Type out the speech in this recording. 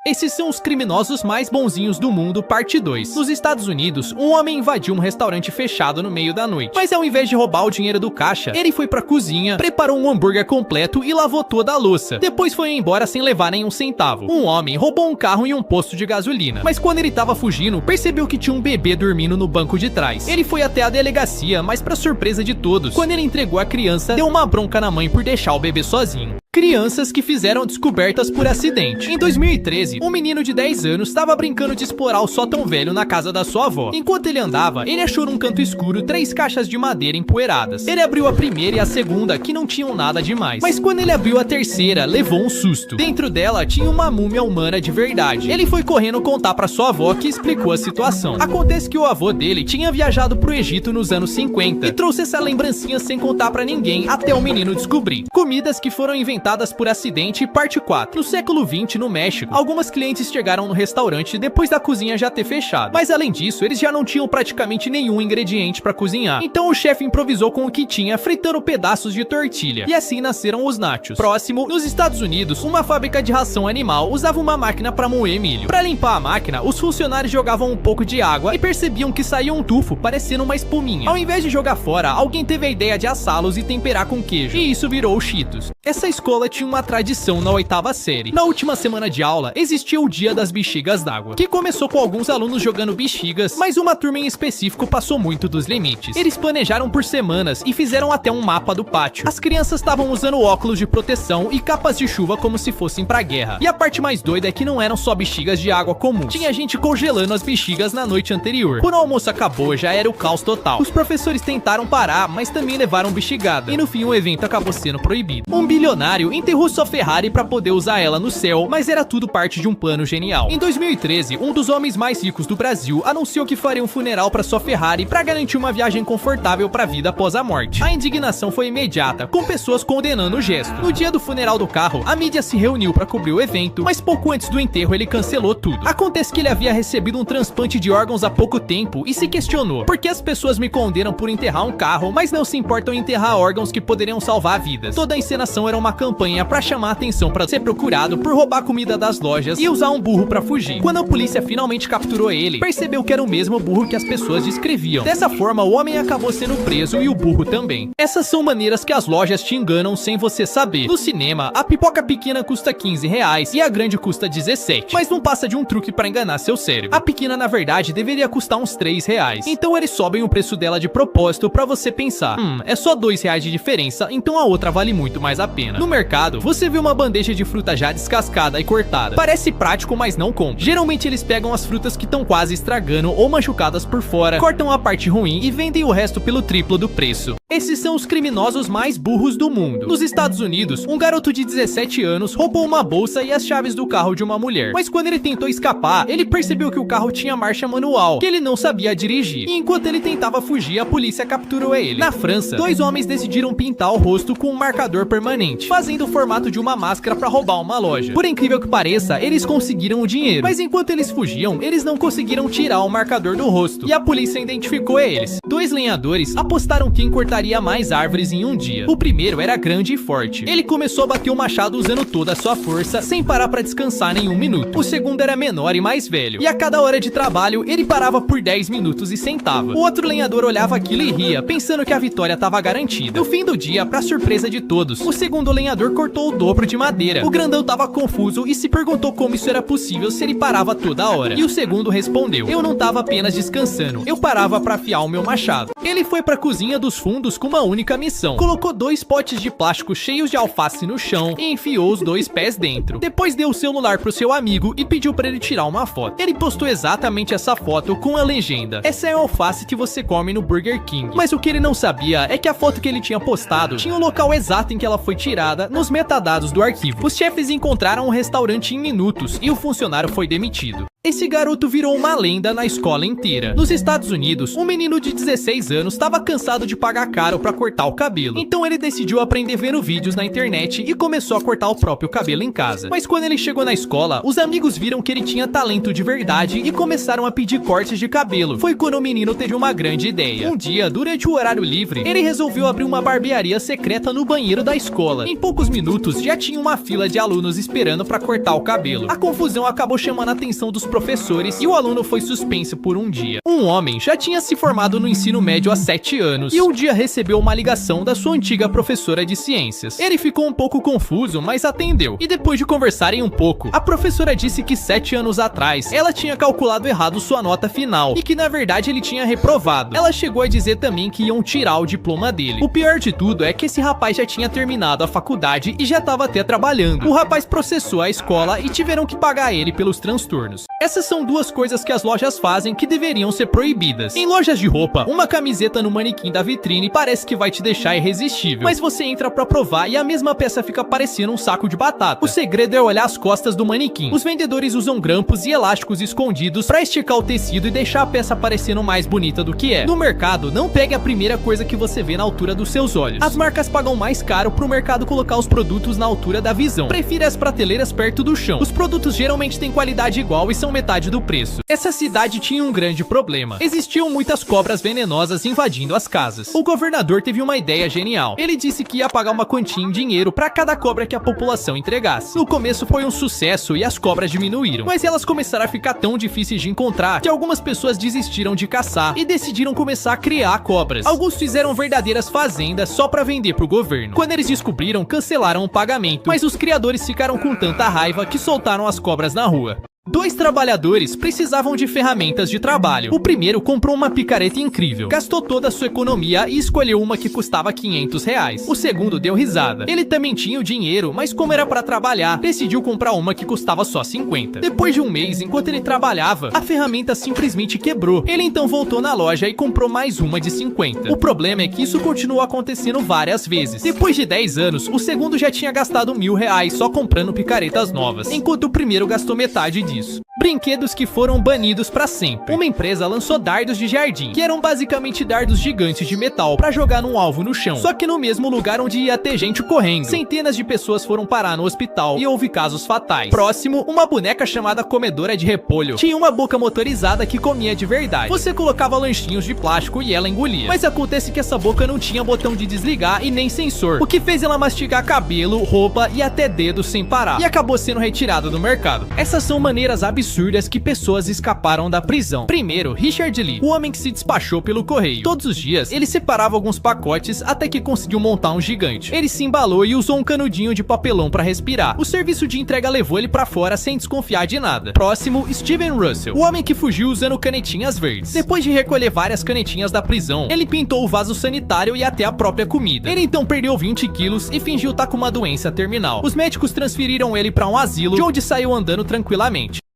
Esses são os criminosos mais bonzinhos do mundo, parte 2. Nos Estados Unidos, um homem invadiu um restaurante fechado no meio da noite. Mas ao invés de roubar o dinheiro do caixa, ele foi pra cozinha, preparou um hambúrguer completo e lavou toda a louça. Depois foi embora sem levar nenhum centavo. Um homem roubou um carro em um posto de gasolina. Mas quando ele tava fugindo, percebeu que tinha um bebê dormindo no banco de trás. Ele foi até a delegacia, mas pra surpresa de todos, quando ele entregou a criança, deu uma bronca na mãe por deixar o bebê sozinho. Crianças que fizeram descobertas por acidente. Em 2013, um menino de 10 anos estava brincando de explorar o sótão velho na casa da sua avó. Enquanto ele andava, ele achou num canto escuro 3 caixas de madeira empoeiradas. Ele abriu a primeira e a segunda, que não tinham nada demais. Mas quando ele abriu a terceira, levou um susto. Dentro dela tinha uma múmia humana de verdade. Ele foi correndo contar pra sua avó, que explicou a situação. Acontece que o avô dele tinha viajado pro Egito nos anos 50 e trouxe essa lembrancinha sem contar pra ninguém até o menino descobrir. Comidas que foram inventadas por acidente, parte 4. No século 20, no México, algumas clientes chegaram no restaurante depois da cozinha já ter fechado. Mas além disso, eles já não tinham praticamente nenhum ingrediente para cozinhar. Então o chefe improvisou com o que tinha, fritando pedaços de tortilha. E assim nasceram os nachos. Próximo, nos Estados Unidos, uma fábrica de ração animal usava uma máquina para moer milho. Para limpar a máquina, os funcionários jogavam um pouco de água e percebiam que saía um tufo parecendo uma espuminha. Ao invés de jogar fora, alguém teve a ideia de assá-los e temperar com queijo. E isso virou o Cheetos. Essa escola tinha uma tradição na 8ª série. Na última semana de aula, existia o dia das bexigas d'água, que começou com alguns alunos jogando bexigas, mas uma turma em específico passou muito dos limites. Eles planejaram por semanas e fizeram até um mapa do pátio. As crianças estavam usando óculos de proteção e capas de chuva como se fossem pra guerra. E a parte mais doida é que não eram só bexigas de água comum. Tinha gente congelando as bexigas na noite anterior. Quando o almoço acabou, já era o caos total. Os professores tentaram parar, mas também levaram bexigada. E no fim o evento acabou sendo proibido. Um bilionário enterrou sua Ferrari para poder usar ela no céu, mas era tudo parte de um plano genial. Em 2013, um dos homens mais ricos do Brasil anunciou que faria um funeral para sua Ferrari para garantir uma viagem confortável para a vida após a morte. A indignação foi imediata, com pessoas condenando o gesto. No dia do funeral do carro, a mídia se reuniu para cobrir o evento, mas pouco antes do enterro ele cancelou tudo. Acontece que ele havia recebido um transplante de órgãos há pouco tempo e se questionou: por que as pessoas me condenam por enterrar um carro, mas não se importam em enterrar órgãos que poderiam salvar vidas? Toda a encenação era uma campanha para chamar a atenção para ser procurado por roubar comida das lojas e usar um burro para fugir. Quando a polícia finalmente capturou ele, percebeu que era o mesmo burro que as pessoas descreviam. Dessa forma, o homem acabou sendo preso e o burro também. Essas são maneiras que as lojas te enganam sem você saber. No cinema, a pipoca pequena custa R$15 e a grande custa 17, mas não passa de um truque para enganar seu cérebro. A pequena, na verdade, deveria custar uns R$3. Então eles sobem o preço dela de propósito para você pensar: é só R$2 de diferença, então a outra vale muito mais a pena. No mercado, você vê uma bandeja de fruta já descascada e cortada. Parece prático, mas não compra. Geralmente eles pegam as frutas que estão quase estragando ou machucadas por fora, cortam a parte ruim e vendem o resto pelo triplo do preço. Esses são os criminosos mais burros do mundo. Nos Estados Unidos, um garoto de 17 anos roubou uma bolsa e as chaves do carro de uma mulher. Mas quando ele tentou escapar, ele percebeu que o carro tinha marcha manual, que ele não sabia dirigir. E enquanto ele tentava fugir, a polícia capturou ele. Na França, 2 homens decidiram pintar o rosto com um marcador permanente, fazendo o formato de uma máscara para roubar uma loja. Por incrível que pareça, eles conseguiram o dinheiro. Mas enquanto eles fugiam, eles não conseguiram tirar o marcador do rosto. E a polícia identificou eles. 2 lenhadores apostaram quem cortaria mais árvores em um dia. O primeiro era grande e forte. Ele começou a bater o machado usando toda a sua força, sem parar para descansar nem um minuto. O segundo era menor e mais velho. E a cada hora de trabalho, ele parava por 10 minutos e sentava. O outro lenhador olhava aquilo e ria, pensando que a vitória estava garantida. No fim do dia, para surpresa de todos, o segundo lenhador cortou o dobro de madeira. O grandão estava confuso e se perguntou como isso era possível se ele parava toda hora. E o segundo respondeu: eu não estava apenas descansando, eu parava para afiar o meu machado. Ele foi para a cozinha dos fundos com uma única missão. Colocou 2 potes de plástico cheios de alface no chão e enfiou os 2 pés dentro. Depois deu o celular pro seu amigo e pediu para ele tirar uma foto. Ele postou exatamente essa foto com a legenda: essa é a alface que você come no Burger King. Mas o que ele não sabia é que a foto que ele tinha postado tinha o local exato em que ela foi tirada nos metadados do arquivo. Os chefes encontraram o restaurante em minutos e o funcionário foi demitido. Esse garoto virou uma lenda na escola inteira. Nos Estados Unidos, um menino de 16 anos estava cansado de pagar caro pra cortar o cabelo. Então ele decidiu aprender vendo vídeos na internet e começou a cortar o próprio cabelo em casa. Mas quando ele chegou na escola, os amigos viram que ele tinha talento de verdade e começaram a pedir cortes de cabelo. Foi quando o menino teve uma grande ideia. Um dia, durante o horário livre, ele resolveu abrir uma barbearia secreta no banheiro da escola. Em poucos minutos, já tinha uma fila de alunos esperando pra cortar o cabelo. A confusão acabou chamando a atenção dos professores e o aluno foi suspenso por um dia. Um homem já tinha se formado no ensino médio há 7 anos e um dia recebeu uma ligação da sua antiga professora de ciências. Ele ficou um pouco confuso, mas atendeu. E depois de conversarem um pouco, a professora disse que 7 anos atrás, ela tinha calculado errado sua nota final e que na verdade ele tinha reprovado. Ela chegou a dizer também que iam tirar o diploma dele. O pior de tudo é que esse rapaz já tinha terminado a faculdade e já estava até trabalhando. O rapaz processou a escola e tiveram que pagar ele pelos transtornos. Essas são duas coisas que as lojas fazem que deveriam ser proibidas. Em lojas de roupa, uma camiseta no manequim da vitrine parece que vai te deixar irresistível, mas você entra pra provar e a mesma peça fica parecendo um saco de batata. O segredo é olhar as costas do manequim. Os vendedores usam grampos e elásticos escondidos pra esticar o tecido e deixar a peça parecendo mais bonita do que é. No mercado, não pegue a primeira coisa que você vê na altura dos seus olhos. As marcas pagam mais caro pro mercado colocar os produtos na altura da visão. Prefira as prateleiras perto do chão. Os produtos geralmente têm qualidade igual e são metade do preço. Essa cidade tinha um grande problema. Existiam muitas cobras venenosas invadindo as casas. O governador teve uma ideia genial. Ele disse que ia pagar uma quantia em dinheiro para cada cobra que a população entregasse. No começo foi um sucesso e as cobras diminuíram, mas elas começaram a ficar tão difíceis de encontrar que algumas pessoas desistiram de caçar e decidiram começar a criar cobras. Alguns fizeram verdadeiras fazendas só para vender pro governo. Quando eles descobriram, cancelaram o pagamento, mas os criadores ficaram com tanta raiva que soltaram as cobras na rua. 2 trabalhadores precisavam de ferramentas de trabalho. O primeiro comprou uma picareta incrível, gastou toda a sua economia e escolheu uma que custava R$500. O segundo deu risada. Ele também tinha o dinheiro, mas como era para trabalhar, decidiu comprar uma que custava só 50. Depois de um mês, enquanto ele trabalhava, a ferramenta simplesmente quebrou. Ele então voltou na loja e comprou mais uma de 50. O problema é que isso continuou acontecendo várias vezes. Depois de 10 anos, o segundo já tinha gastado R$1.000 só comprando picaretas novas, enquanto o primeiro gastou metade disso. Brinquedos que foram banidos pra sempre. Uma empresa lançou dardos de jardim, que eram basicamente dardos gigantes de metal pra jogar num alvo no chão, só que no mesmo lugar onde ia ter gente correndo. Centenas de pessoas foram parar no hospital e houve casos fatais. Próximo, uma boneca chamada comedora de repolho. Tinha uma boca motorizada que comia de verdade. Você colocava lanchinhos de plástico e ela engolia. Mas acontece que essa boca não tinha botão de desligar e nem sensor, o que fez ela mastigar cabelo, roupa e até dedos sem parar, e acabou sendo retirada do mercado. Essas são maneiras absurdas que pessoas escaparam da prisão. Primeiro, Richard Lee, o homem que se despachou pelo correio. Todos os dias, ele separava alguns pacotes até que conseguiu montar um gigante. Ele se embalou e usou um canudinho de papelão para respirar. O serviço de entrega levou ele para fora sem desconfiar de nada. Próximo, Steven Russell, o homem que fugiu usando canetinhas verdes. Depois de recolher várias canetinhas da prisão, ele pintou o vaso sanitário e até a própria comida. Ele então perdeu 20 quilos e fingiu estar com uma doença terminal. Os médicos transferiram ele para um asilo, de onde saiu andando tranquilamente.